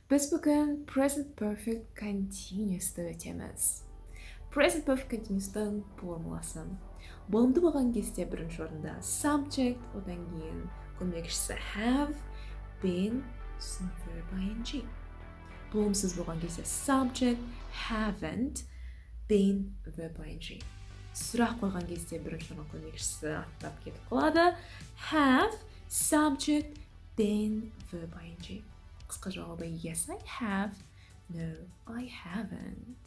Біз бүгін Present Perfect Continuous'ты өтеміз. Present Perfect Continuous'тың формуласы. Болымды болған кезде бірінші орында subject, одан кейін көмекшісі have, been, сосын verb ing. Болымсыз болған кезде subject, haven't, been, verb ing. Сұрақ қойған кезде бірінші орынға көмекшісі аттап кетіп қалады. Have, subject, been, verb ing. Қысқа жауабы yes, I have. No, I haven't.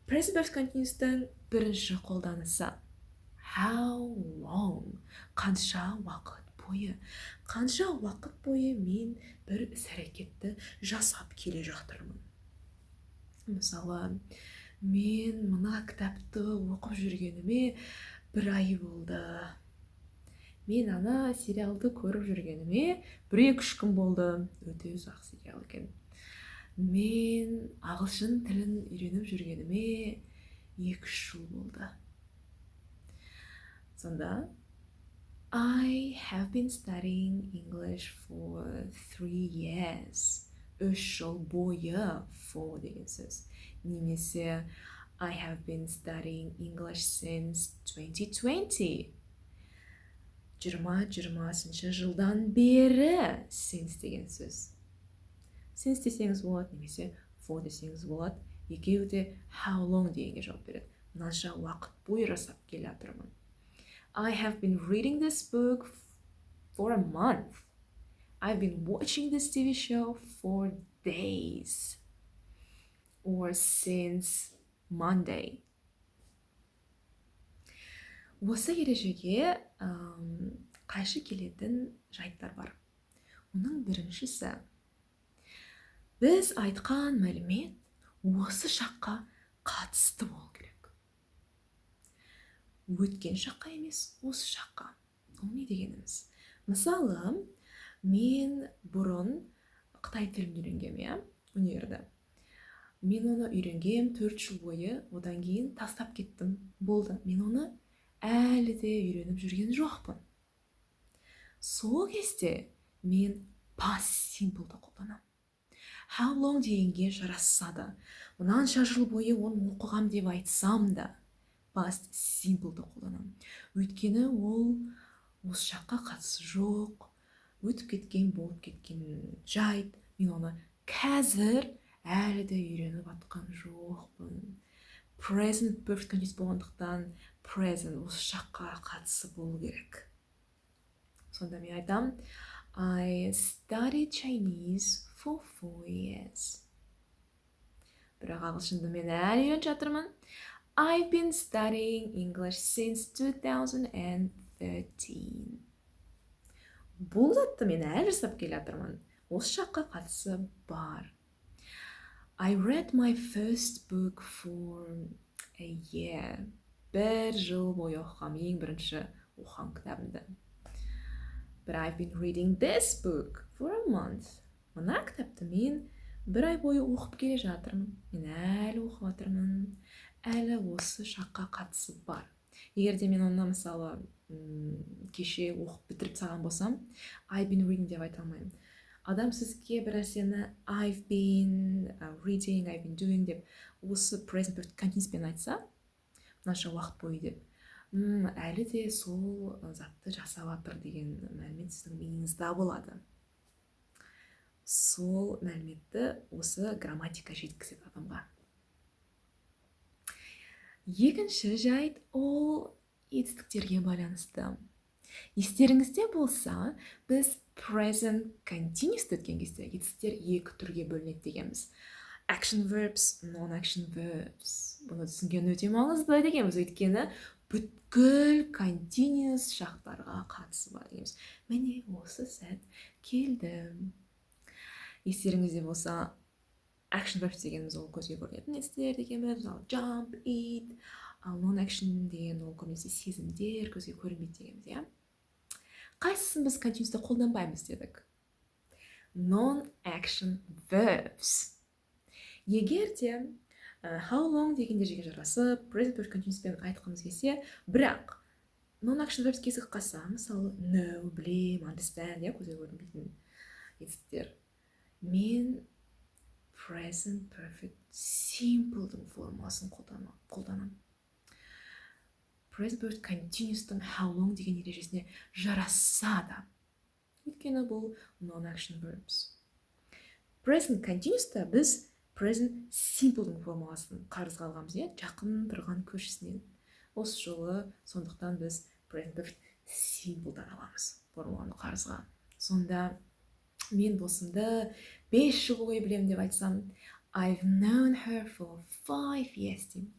Present Perfect Continuous'тың бірінші қолданысы. How long? Қанша уақыт бойы? Қанша уақыт бойы мен бір іс-әрекетті жасап келе жатырмын. Мысалы, мен мына кітапты оқып жүргеніме 1 ай болды. Мен ана сериалды көріп жүргеніме 1-2 күн болды. Өте ұзақ сериал екен. Мен ағылшын тілін үйреніп жүргеніме 2 жыл болды. Сонда, I have been studying English for 3 years. 3 жыл бойы for деген сөз. Немесе, I have been studying English since 2020. 20-20 жылдан бері since деген сөз. Since десеңіз болады, немесе for десеңіз болады. Екеуі де how long дегенге жауап береді. Мынанша уақыт бойы жасап келе жатырмын. I have been reading this book for a month. I've been watching this TV show for days. Or since Monday. Осы ережеге қайшы келетін жайттар бар. Оның біріншісі, біз айтқан мәлімет осы шаққа қатысты болу керек. Өткен шаққа емес, осы шаққа. Ол не дегеніміз? Мысалы, мен бұрын Қытай тілін үйренгем, универде. Мен оны үйренгем 4 жыл бойы, одан кейін тастап кеттім. Болды, мен оны әлі де үйреніп жүрген жоқпын. Сол кезде мен past simple'ды қолданам. How long дегенге жарасса да, мынанша жыл бойы оны оқығам деп айтсам да, past simple'ды қолданам. Өйткені ол осы шаққа қатысы жоқ, өтіп кеткен, болып кеткен жайт. Мен оны қазір әлі де үйреніп атқан жоқпын. Present Perfect Continuous болғандықтан present осы шаққа қатысы болу керек. Сонда мен айтам, I studied Chinese for 4 years. Бірақ ағылшынды мен әлі үйреніп жатырмын. I've been studying English since 2013. Бұл затты мен әлі жасап келе жатырмын. Осы шаққа қатысы бар. I read my first book for a year. 1 жыл бойы оқығам, ең бірінші оқыған кітабымды. But I've been reading this book for a month. Мына кітапты мен 1 ай бойы оқып келе жатырмын. Мен әлі оқып жатырмын. Әлі осы шаққа қатысы бар. Егер де мен оны мысалы кеше оқып бітіріп салған болсам, I've been reading деп айта алмаймын. Адам сізге бір нәрсені I've been reading, I've been doing деп осы present perfect continuouспен айтса, мынанша уақыт бойы деп, әлі де сол затты жасап жатыр деген мәлімет сіздің миыңызда болады. Сол мәліметті осы грамматика жеткізеді адамға. Екінші жайт ол етістіктерге байланысты. Естеріңізде болса, біз present continuous өткен кезде етістіктер 2 түрге бөлінеді дегенбіз. Action verbs, non-action verbs. Бұны түсінген өте маңызды дегенбіз, өйткені бүткіл continuous шақтарға қатысы бар дегенбіз. Міне осы сәт келді. Естеріңізде болса, action verbs дегеніміз ол көзге көрінетін істер дегенбіз, jump, eat, ал non-action деген ол көбінесе сезімдер көзге көрінбейді дегенбіз, Қайсысын біз continuous'та қолданбаймыз дедік? Non-action verbs. Егер де how long деген жерге жарасып, present perfect continuous'пен айтқымыз келсе, бірақ non-action verbs кезік қалса, мысалы know, blame, understand, көзге көрінбейтін етістіктер. мен present perfect simple'дың формуласын қолданамын. Present perfect continuous'тың how long деген ережесіне жараса да. Өйткені бұл non-action verbs. Present continuous'та біз present simple'дың формуласын қарызға алғанбыз, жақын тұрған көршісінен. Осы жолы сондықтан біз present perfect simple'дан аламыз формуланы қарызға. Сонда мен досымды 5 жыл бойы білемін деп айтсам, I've known her for 5 years деймін.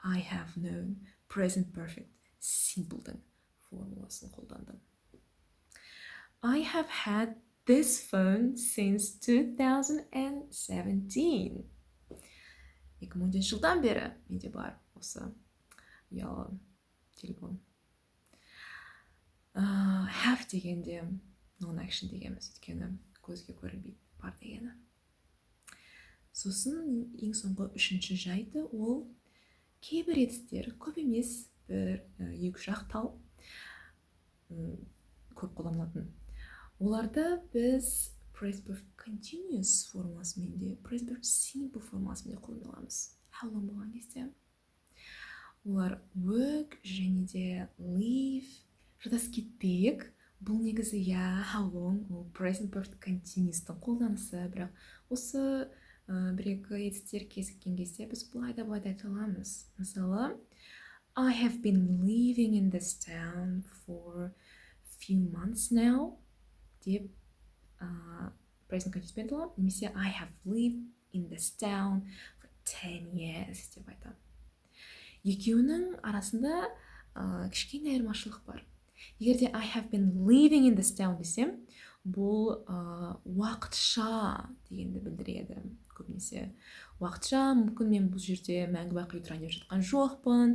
I have known present perfect simple'дың формуласын қолдандым. I have had this phone since 2017. 2010 жылдан бері менде бар осы ұялы телефон. Have дегенде non-action дегенбіз, өйткені көзге көрінбейді, бар дегені. Сосын ең соңғы үшінші жайты ол кейбір етістер, көп емес, бір екі ақ тал көп қолданылатын. Оларды біз present perfect continuous формуласымен де, present perfect simple формуласымен де қолданаламыз. How long болған кезде. Олар work және де live, жадас кетпек. Бұл негізі how long, ол present perfect continuous'тың қолданысы, бірақ осы бір-екі етістер кезіккен кезде біз бұлай да айта аламыз. Мысалы, I have been living in this town for a few months now деп present continuous пен аламын, немесе I have lived in this town for 10 years деп айтамын. Екеуінің арасында кішкене айырмашылық бар. Егерде I have been living in this town десем, бұл уақытша дегенді білдіреді. Көбінесе уақытша, мүмкін мен бұл жерде мәңгі бақи тұрайын деп жатқан жоқпын,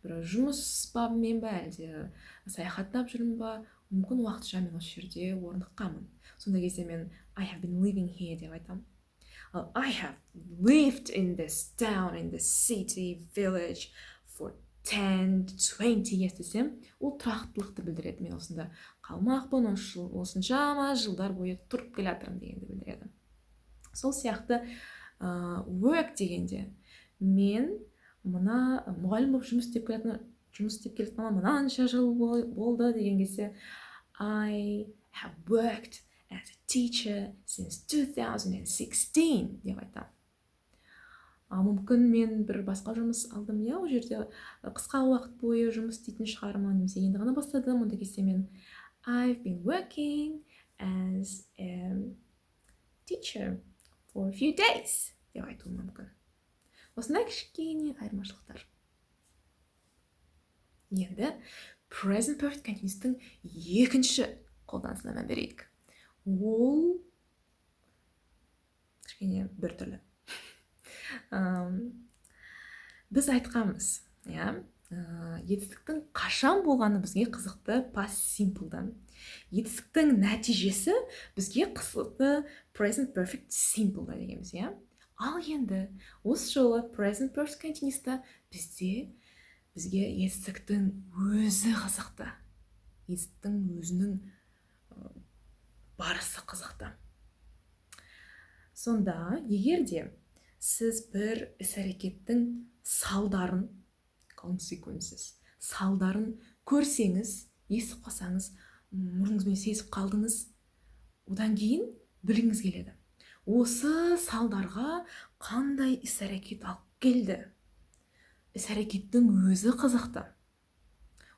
бір жұмыс бабымен ба, әлде саяхаттап жүрмін ба, мүмкін уақытша мен осы жерде орныққамын. Сонда кезде мен I have been living here деп айтамын. I have lived in this town, in this city, village for 10-20 years десем, ол тұрақтылықты білдіреді. Мен осында қалмақпын, осыншама жылдар бойы тұрып келе жатырмын дегенді білдіреді. Сол сияқты work дегенде мен мына мұғалім болып жұмыс істеп келатқаныма мынанша жыл болды деген кезде I have worked as a teacher since 2016 деп айтамын. Мүмкін мен бір басқа жұмыс алдым, ол жерде қысқа уақыт бойы жұмыс істейтін шығармын, немесе енді ғана бастадым, онда кезде мен I've been working as a teacher for a few days деп айтуым мүмкін. Осындай кішкене айырмашылықтар. Енді present perfect continuous'тың екінші қолданысына мән берейік. Ол кішкене бір түрлі. Біз айтқанбыз, етістіктің қашан болғаны бізге қызықты past simple'дан. Етістіктің нәтижесі бізге қызықты present perfect simple'да дегенбіз, Ал енді осы жолы present perfect continuous'та бізге етістіктің өзі қызықты. Етістіктің өзінің барысы қызықты. Сонда, егерде сіз бір іс-әрекеттің салдарын, салдарын көрсеңіз, естіп қалсаңыз, мұрныңызбен сезіп қалдыңыз, одан кейін білгіңіз келеді. Осы салдарға қандай іс-әрекет алып келді? Іс-әрекеттің өзі қызықты.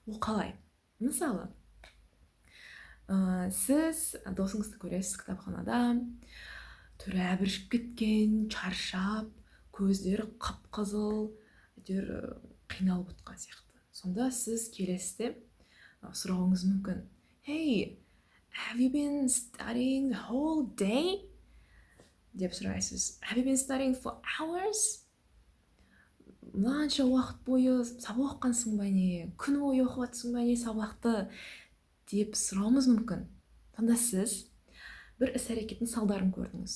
Ол қалай? Мысалы, сіз досыңызды көресіз кітапханада, түрі әбіршіп кеткен, чаршап, көздері қып-қызыл, қиналып отқан сияқты. Сонда сіз келесіз, сұрауыңыз мүмкін. Hey, have you been studying the whole day? Деп сұрайсыз. Have you been studying for hours? Мынанша уақыт бойы сабақ оқығансың ба не? Күн бойы оқып жатсың ба не сабақты? Деп сұрауымыз мүмкін. Сонда сіз бір іс-әрекеттің салдарын көрдіңіз.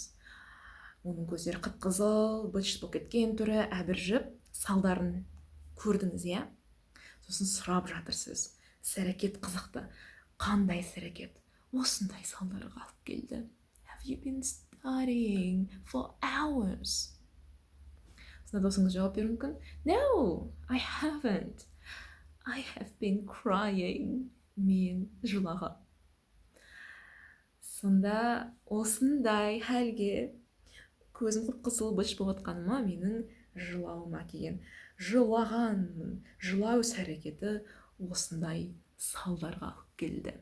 Оның көздері қып-қызыл, быт-шыт болып кеткен түрі әбіржіп, салдарын көрдіңіз, Сосын сұрап жатырсыз. Іс-әрекет қызықты. Қандай іс-әрекет? Осындай салдарға алып келді. Have you been studying for hours. Сонда досыңыз жауап беруі мүмкін. No, I haven't. I have been crying. Мен жылағам. Сонда осындай хәлге көзім қып-қызыл бұлш болып жатқаныма менің жылауыма келген. Жылағанмын. Жылау іс-әрекеті осындай салдарға алып келді.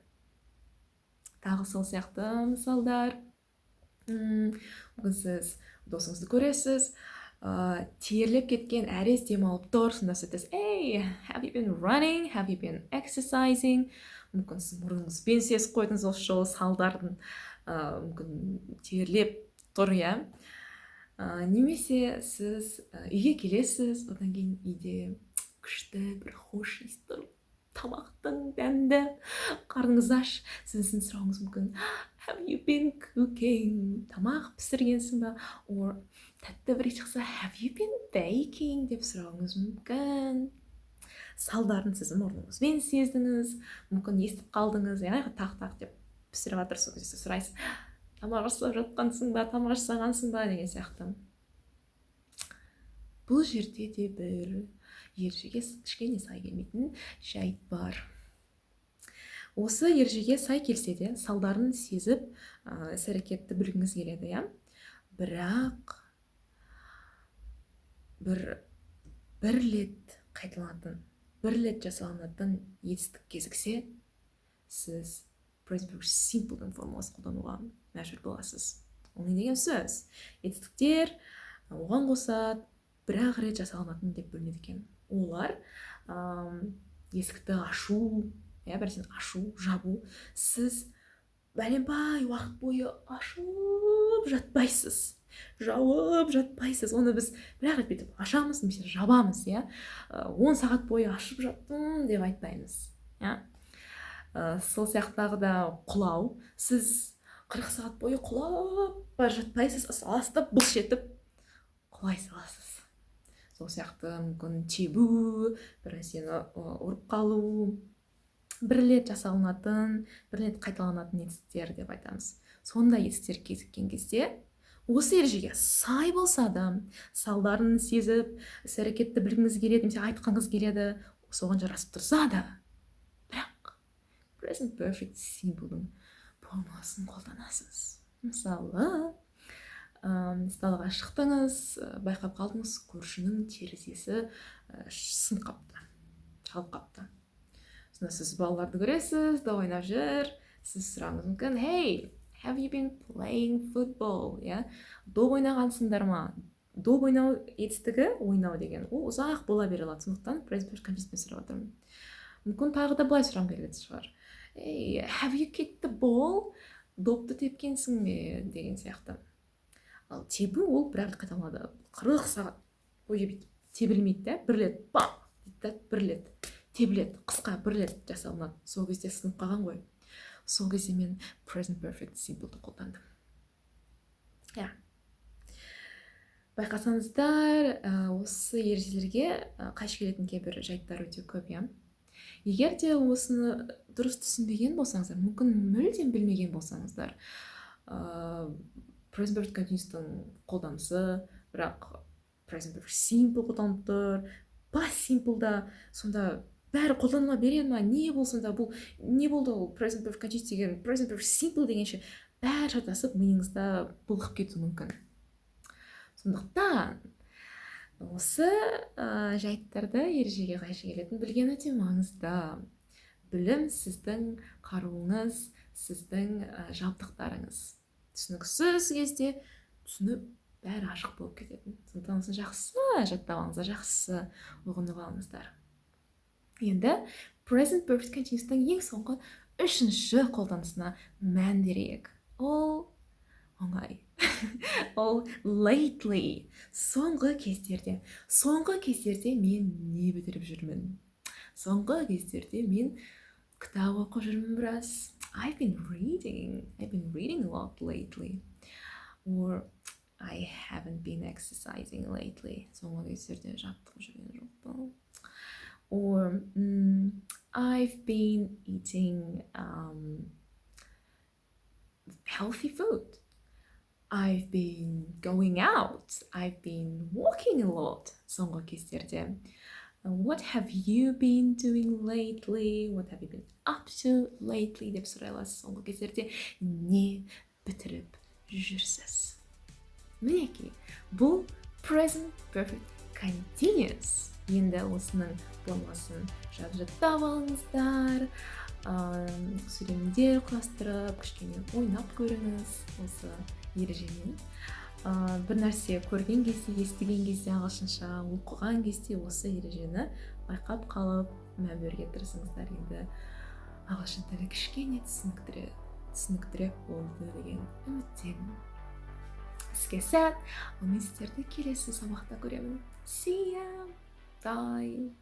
Тағы сол сияқты мысалдар. Мүмкін сіз досыңызды көресіз, терлеп кеткен, әрес демалып тұр, сонда сіз айтасыз, hey, have you been running? Have you been exercising? Мүмкін сіз мұрныңызбен сезіп қойдыңыз осы жолы салдардың, мүмкін терлеп тұр, иә. Немесе сіз үйге келесіз, одан кейін үйде күшті бір хош иіс тұр, тамақтың дәмді, қарныңыз аш, сіздің сұрауыңыз мүмкін, have you been cooking? Тамақ пісіргенсің ба? Or тәтті бір иіс шықса, have you been baking? Деп сұрауыңыз мүмкін. Салдарын сіз мұрныңызбен сездіңіз, мүмкін естіп қалдыңыз, тақ-тақ деп пісіріп жатыр, сол кезде сұрайсыз, тамақ жасап жатқансың ба, тамақ жасағансың ба деген сияқты. Бұл жерде де бір ережеге кішкене сай келмейтін жайт бар. Осы ережеге сай келсе де, салдарын сезіп, іс-әрекетті білгіңіз келеді, иә. Бірақ бір рет қайталанатын, бір рет жасалынатын етістік кезіксе, сіз present perfect simple'дың формуласын қолдануға мәжбүр боласыз. Ол не деген сөз? Етістіктер оған қоса бір-ақ рет жасалынатын деп бөлінеді екен. Олар есікті ашу, бірден ашу, жабу. Сіз бәленбай уақыт бойы ашып жатпайсыз, жауып жатпайсыз. Оны біз бір-ақ рет бүйтіп ашамыз, немесе жабамыз, 10 сағат бойы ашып жаттым деп айтпаймыз. Сол сияқтағы да құлау. Сіз 40 сағат бойы құлап бара жатпайсыз, аластап бұлш етіп құлай саласыз. Сол сияқты мүмкін тебу, бір нәрсені ұрып қалу, бір рет жасалынатын, бір рет қайталанатын етістіктер деп айтамыз. Сондай етістіктер кезіккен кезде, осы ережеге сай болса да, салдарын сезіп, іс-әрекетті білгіңіз келеді, немесе айтқыңыз келеді, соған жарасып тұрса да, бірақ present perfect simple'дың формуласын қолданасыз. Мысалы, столға шықтыңыз, байқап қалдыңыз, көршінің терезесі сынып қапты, шалып қапты. Сонда сіз балаларды көресіз, доп ойнап жүр, сіз сұрауыңыз мүмкін, hey, have you been playing football? Доп ойнағансыңдар ма? Доп ойнау етістігі, ойнау деген, ол ұзақ бола бере алады. Сондықтан present perfect continuous сұрап отырмын. Мүмкін тағы да былай сұрағым келетін шығар. Hey, have you kicked the ball? Допты тепкенсің ме? Деген сияқты. Ал тебу ол бір-ақ қайталанады. 40 сағат бойы тебілмейді, бір рет бам дейді, бір рет тебіледі, қысқа бір рет жасалынады. Сол кезде сынып қалған ғой. Сол кезде мен present perfect simple'ды қолдандым. Байқасаңыздар, осы ережелерге қайшы келетін кейбір жайттар өте көп, Егер де осыны дұрыс түсінбеген болсаңыздар, мүмкін мүлдем білмеген болсаңыздар, present perfect continuous'тың қолданысы, бірақ present perfect simple қолданып тұр, past simple'да сонда бәрі қолданыла береді ма? Не болсын да бұл, не болды ол present perfect continuous деген, present perfect simple дегенше бәрі шатасып, миыңызда бұлғып кетуі мүмкін. Сондықтан осы жайттарды ережеге қайшы келетін білген өте маңызды. Білім сіздің қаруыңыз, сіздің жабдықтарыңыз. Түсініксіз кезде түсініп бәрі ашық болып кететін. Сондықтан жақсы жаттап алыңыздар, жақсы ұғынып алыңыздар. Енді present perfect continuous'тың ең соңғы үшінші қолданысына мән берейік. Ол оңай. Ол lately. Соңғы кездерде мен не бітіріп жүрмін? Соңғы кездерде мен кітап оқып жүрмін біраз. I've been reading a lot lately. Or I haven't been exercising lately. Соңғы кездерде жаттығып жүрген жоқпын. Or I've been eating healthy food. I've been going out. I've been walking a lot. Соңғы кездерде. What have you been doing lately? What have you been up to lately? Деп сұрай аласыз. Соңғы кездерде не бітіріп жүрсіз? Мінекей, бұл present perfect continuous. Енді осының болмасын жаттап алыңыздар, сөйлемдер құрастырып, кішкене ойнап көріңіз осы ережемен. Бір нәрсе көрген кезде, естіген кезде ағылшынша, оқыған кезде осы ережені байқап қалып, мән беруге тырысыңыздар. Енді ағылшын тілі кішкене түсініктірек болды деген үміттемін. Іске сәт, мен сіздерді келесі сабақта көремін. See ya! Bye!